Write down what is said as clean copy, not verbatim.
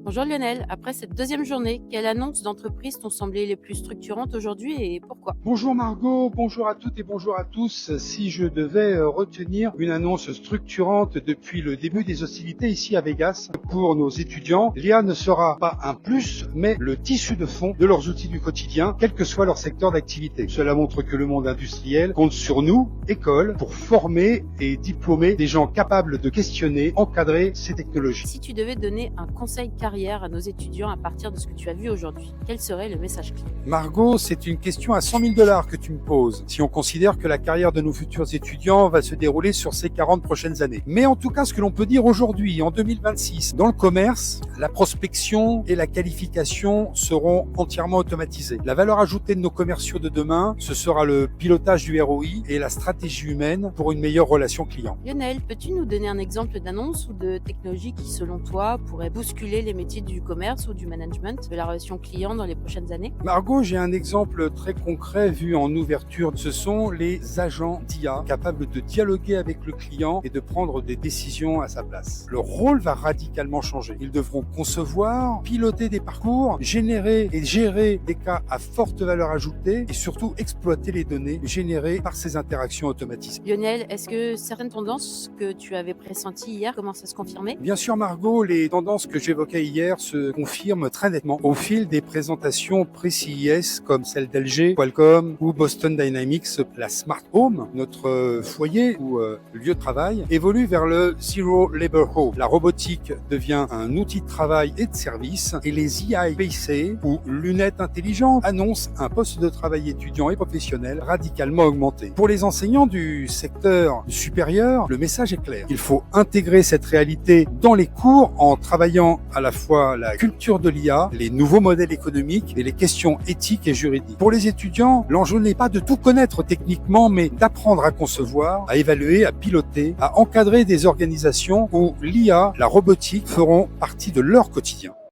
Bonjour Lionel, après cette deuxième journée, quelles annonces d'entreprise t'ont semblé les plus structurantes aujourd'hui et pourquoi? Bonjour Margot, bonjour à toutes et bonjour à tous. Si je devais retenir une annonce structurante depuis le début des hostilités ici à Vegas pour nos étudiants, l'IA ne sera pas un plus, mais le tissu de fond de leurs outils du quotidien, quel que soit leur secteur d'activité. Cela montre que le monde industriel compte sur nous, écoles, pour former et diplômer des gens capables de questionner, encadrer ces technologies. Si tu devais donner un conseil carrière à nos étudiants à partir de ce que tu as vu aujourd'hui, quel serait le message clé? Margot, c'est une question à 100 000 $ que tu me poses, si on considère que la carrière de nos futurs étudiants va se dérouler sur ces 40 prochaines années. Mais en tout cas, ce que l'on peut dire aujourd'hui, en 2026, dans le commerce, la prospection et la qualification seront entièrement automatisées. La valeur ajoutée de nos commerciaux de demain, ce sera le pilotage du ROI et la stratégie humaine pour une meilleure relation client. Lionel, peux-tu nous donner un exemple d'annonce ou de technologie qui, selon toi, pourrait bousculer les métiers du commerce ou du management de la relation client dans les prochaines années? Margot, j'ai un exemple très concret vu en ouverture. Ce sont les agents d'IA capables de dialoguer avec le client et de prendre des décisions à sa place. Leur rôle va radicalement changer. Ils devront concevoir, piloter des parcours, générer et gérer des cas à forte valeur ajoutée et surtout exploiter les données générées par ces interactions automatisées. Lionel, est-ce que certaines tendances que tu avais pressenties hier commencent à se confirmer? Bien sûr, Margot, les tendances que j'évoquais hier se confirment très nettement au fil des présentations pré-CES comme celle d'LG, Qualcomm ou Boston Dynamics. La Smart Home, notre foyer ou lieu de travail, évolue vers le Zero Labor Home. La robotique devient un outil de travail et de service et les EI-PC ou lunettes intelligentes annoncent un poste de travail étudiant et professionnel radicalement augmenté. Pour les enseignants du secteur supérieur, le message est clair. Il faut intégrer cette réalité dans les cours en travaillant à la fois la culture de l'IA, les nouveaux modèles économiques et les questions éthiques et juridiques. Pour les étudiants, l'enjeu n'est pas de tout connaître techniquement, mais d'apprendre à concevoir, à évaluer, à piloter, à encadrer des organisations où l'IA, la robotique feront partie de leur quotidien.